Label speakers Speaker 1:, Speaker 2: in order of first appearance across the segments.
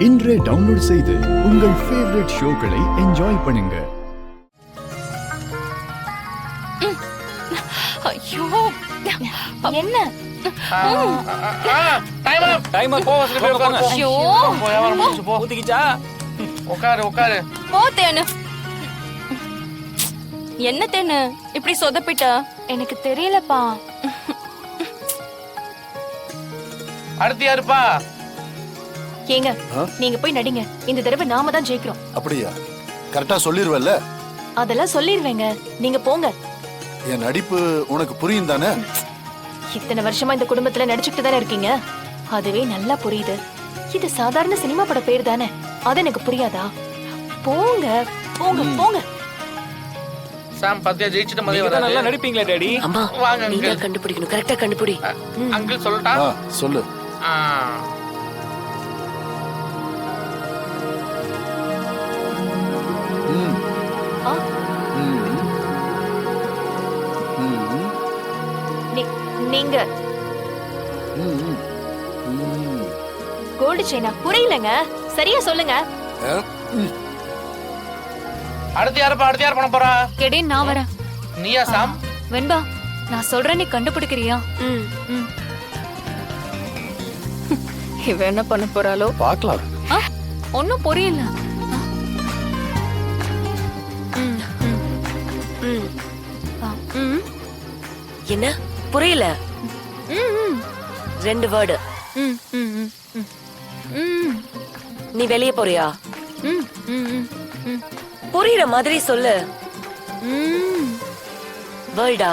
Speaker 1: இன்றே டவுன்லோட் செய்து உங்கள் ஃபேவரட் ஷோக்களை என்ஜாய் பண்ணுங்க.
Speaker 2: ஐயோ என்ன என்ன தேனு இப்படி சொதப்பிட்ட? எனக்கு தெரியலப்பா.
Speaker 3: அடுத்து யாருப்பா?
Speaker 2: ஏங்க நீங்க போய் நடிங்க, இந்த தடவை நாம தான் ஜெயிக்கிறோம்.
Speaker 4: அப்படியா? கரெக்டா சொல்லிருவல்ல?
Speaker 2: அதெல்லாம் சொல்லிருவேங்க, நீங்க போங்க.
Speaker 4: என் நடிப்பு உனக்கு புரியும் தானே?
Speaker 2: இத்தனை வருஷமா இந்த குடும்பத்துல நடிச்சுட்டு தானே இருக்கீங்க, அதுவே நல்லா புரியுது. இது சாதாரண சினிமா பட பேர் தானே, அது எனக்கு புரியாதா? போங்க போங்க போங்க.
Speaker 3: சாம் பாத்தியா ஜெயிச்சிட்ட மாதிரி வராது.
Speaker 5: நல்லா நடிப்பீங்களா டாடி?
Speaker 6: அம்மா
Speaker 3: வாங்க
Speaker 6: நீங்க
Speaker 3: அங்கிள்.
Speaker 6: கண்டுபிடிக்கணும், கரெக்டா கண்டுபிடி.
Speaker 3: அங்கிள் சொல்லட்டா?
Speaker 4: சொல்லு.
Speaker 2: நீங்க கோல்டு செயினா? புரியலங்க, சரியா சொல்லுங்க.
Speaker 3: அடுத்து யாருப்பா? அடுத்து யார் பண்ண போறா?
Speaker 7: கெடே நான் வரேன்.
Speaker 3: நீயா சாம்?
Speaker 7: வெண்பா நான் சொல்றேன், நீ கண்டுபிடிக்கிறியா? இவ என்ன பண்ண போறாளோ
Speaker 4: பார்க்கலாம்.
Speaker 7: ஒன்னும் புரியல.
Speaker 6: என்ன புரியல? ரெண்டு வேர்டு. நீ வெளியே போறியா? புரியுற மாதிரி சொல்லு. வேர்டா?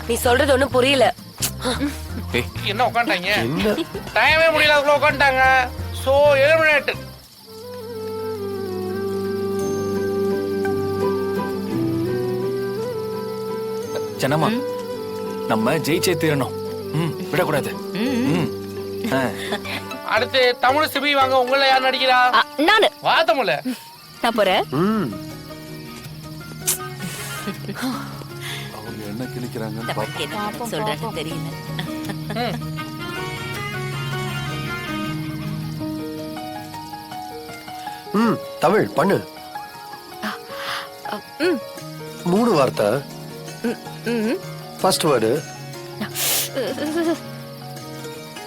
Speaker 6: நீ சொல்றது ஒண்ணும் புரியல.
Speaker 3: என்ன உட்காண்டாங்க? டைமே முடியல, அதுக்குள்ள உட்காண்டாங்க. So eliminate.
Speaker 5: ஜனமா நம்ம ஜெயிச்சே தீரணும், விடக்கூடாது.
Speaker 3: அடுத்து தமிழ் சிபி வாங்க. உங்களை யார் நடிக்கிறா?
Speaker 2: நானு.
Speaker 3: வா தமிழ்.
Speaker 2: நான் போறேன்.
Speaker 4: அவங்க என்ன கிழிக்கிறாங்கன்னு பாப்போம்.
Speaker 6: சொல்றாங்க தெரியல.
Speaker 8: தமிழ் பண்ணு. 3 வார்த்தை. ஃபர்ஸ்ட் வேர்டு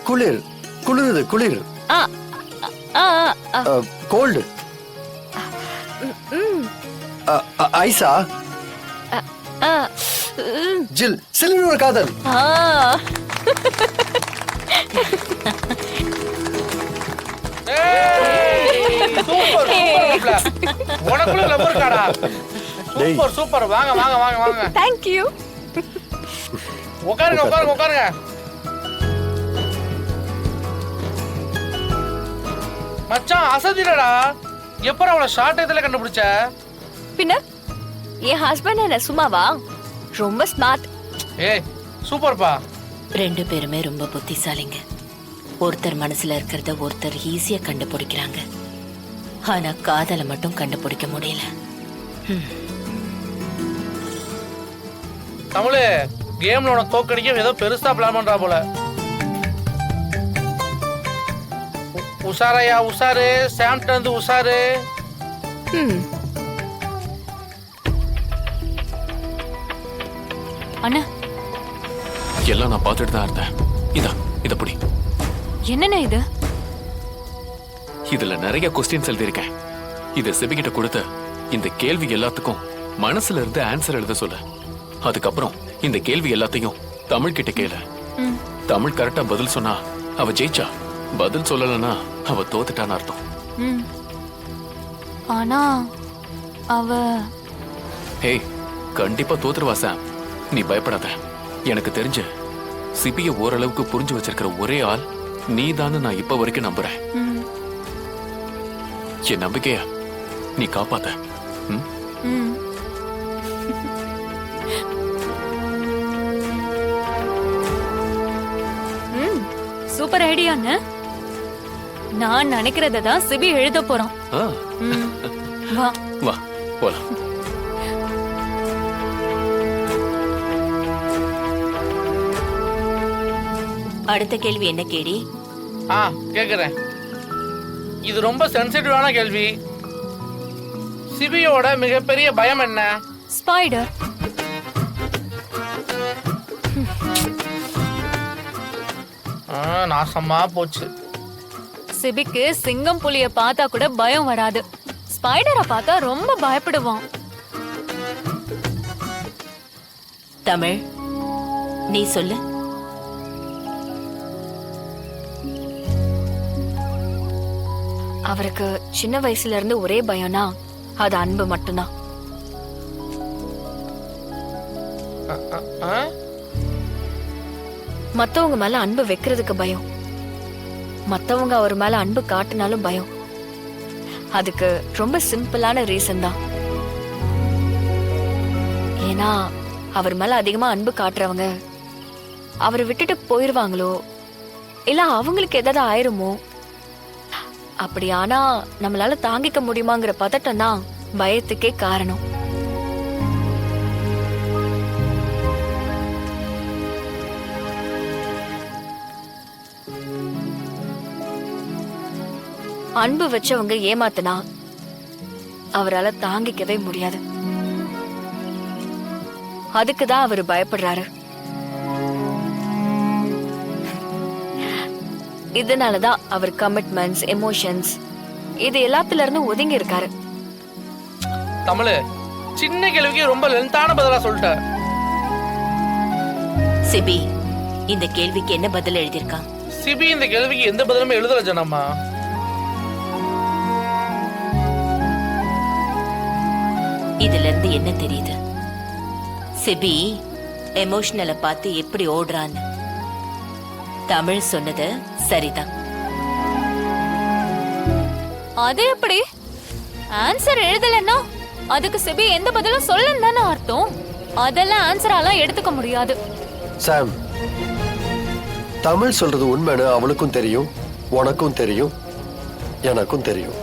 Speaker 8: குளிர். குளிருது. குளிர். கோல்டு. ஐசா. ஜில். சில்லுன்னு ஒரு காதல்.
Speaker 3: Super super. உனக்குள்ள லவர் காடா. Super super. வாங்க வாங்க வாங்க வாங்க.
Speaker 2: Thank you.
Speaker 3: உட்காருங்க உட்காருங்க உட்காருங்க. மச்சான் அசதிலடா, எப்பற அவளை ஷார்ட் இதுல கண்டுபிடிச்ச?
Speaker 2: பின்ன என் ஹஸ்பண்ட் என்ன சும்மாவா? ரொம்ப ஸ்மார்ட்.
Speaker 3: ஏய் சூப்பர்ப்பா.
Speaker 6: ரெண்டு பேருமே ரொம்ப புத்திசாலிங்க. ஒருத்தர் மனசுல இருக்கிறத ஒருத்தர் ஈஸியா கண்டுபிடிக்கிறாங்க. ஆனா காதலை மட்டும் கண்டுபிடிக்க முடியல.
Speaker 3: தமிழ் கேம்ல உன தோக்கடிக்க ஏதோ பெருசா பிளான் பண்றா போல. உஷாரையா உஷாரு. சாம்ட்ட வந்து உஷாரு.
Speaker 7: அண்ணா
Speaker 5: எல்லாம் நான் பார்த்துட்டு தான் இருந்தேன். இத புடி.
Speaker 7: என்னண்ணா இது?
Speaker 5: இதுல நிறைய கொஸ்டின்ஸ் எழுதியிருக்கேன். இத சிபிகிட்ட கொடுத்து இந்த கேள்வி எல்லாத்துக்கும் மனசுல இருந்து ஆன்சர் எழுத சொல்லு. அதுக்கப்புறம் இந்த கேள்வி எல்லாத்தையும் தமிழ் கிட்ட கேளு. தமிழ் கரெக்டா பதில் சொன்னா அவ ஜெயிச்சா, பதில் சொல்லலன்னா அவ தோத்துட்டான்னு அர்த்தம்.
Speaker 7: ஆனா அவ
Speaker 5: ஹேய், கண்டிப்பா தோத்துருவா சாம், நீ பயப்படாத. எனக்கு தெரிஞ்ச சிபிய ஓரளவுக்கு புரிஞ்சு வச்சிருக்கிற ஒரே ஆள் நீதான்னு நான் இப்ப வரைக்கும் நம்புறேன். என் நம்பிக்கைய நீ காப்பாத்த.
Speaker 7: சூப்பர் ஐடியான்னு நான் நினைக்கிறத தான் சிபி எழுத போறான். வா
Speaker 5: வா போலாம்.
Speaker 6: அடுத்த கேள்வி என்ன கேடி?
Speaker 3: கேக்குறேன். இது ரொம்ப சென்சிட்டிவான கேள்வி. சிபியோட மிகப்பெரிய பயம் என்ன?
Speaker 7: ஸ்பைடர்.
Speaker 3: நாசமா போச்சு.
Speaker 7: சிபிக்கு சிங்கம் புலிய பார்த்தா கூட பயம் வராது. ஸ்பைடரை பார்த்தா ரொம்ப பயப்படுவான்.
Speaker 6: தமிழ், நீ சொல்லு.
Speaker 2: அவருக்கு சின்ன வயசுல இருந்து ஒரே பயம்னா அது அன்பு மட்டும்தான். மத்தவங்க மேல அன்பு வைக்கிறதுக்கு பயம், மத்தவங்க அவர் மேல அன்பு காட்டினாலும் பயம். அதுக்கு ரொம்ப சிம்பிளான ரீசன் தான். ஏன்னா அவர் மேல அதிகமா அன்பு காட்டுறவங்க அவரை விட்டுட்டு போயிருவாங்களோ இல்ல அவங்களுக்கு ஏதாவது ஆயிருமோ, அப்படி ஆனா நம்மளால தாங்கிக்க முடியுமாங்கிற பதட்டம் தான் பயத்துக்கே காரணம். அன்பு வச்சவங்க ஏமாத்தினா அவரால தாங்கிக்கவே முடியாது. அதுக்குதான் அவர் பயப்படுறாரு. இதனாலதான் அவர் கமிட்மெண்ட்ஸ், எமோஷன்ஸ் இது எல்லாத்துல இருந்து ஒதுங்கி இருக்காரு.
Speaker 3: தமிழ், சின்ன கேள்விக்கு ரொம்ப லென்த்தான பதிலா சொல்லிட்ட.
Speaker 6: சிபி இந்த கேள்விக்கு என்ன பதில் எழுதியிருக்கான்?
Speaker 3: சிபி இந்த கேள்விக்கு எந்த பதிலுமே எழுதல ஜனம்மா.
Speaker 6: இதுல இருந்து என்ன தெரியுது? சிபி எமோஷனலை பார்த்து எப்படி ஓடுறான்னு. தமிழ் சொன்னது சரிதான்.
Speaker 7: அது எப்படி? ஆன்சர் எழுதலன்னா அதுக்கு சிபி எந்த பதிலும் சொல்லன்னு தானே அர்த்தம். அதெல்லாம் ஆன்சராலாம் எடுத்துக்க முடியாது.
Speaker 8: சாம், தமிழ் சொல்றது உண்மைன்னு அவளுக்கும் தெரியும், உனக்கும் தெரியும், எனக்கும் தெரியும்.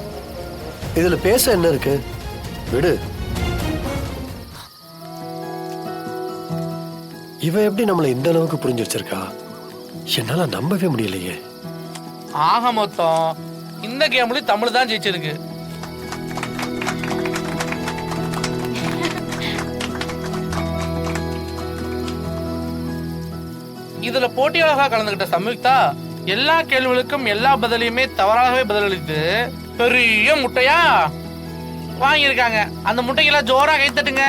Speaker 8: இதுல பேச என்ன இருக்கு? விடு. இவ எப்படி நம்மள இந்த அளவுக்கு புரிஞ்சு வச்சிருக்கா? என்னால நம்பவே முடியலையே.
Speaker 3: ஆக மொத்தம் இந்த கேம்ல தமிழ் தான் ஜெயிச்சிருக்கு. இதுல போட்டியாளராக கலந்துகிட்ட சம்யுக்தா எல்லா கேள்விகளுக்கும் எல்லா பதிலையுமே தவறாகவே பதிலளித்து பெரிய முட்டையா வாங்கியிருக்காங்க. அந்த முட்டைக்கெல்லாம் ஜோரா கைத்தட்டுங்க.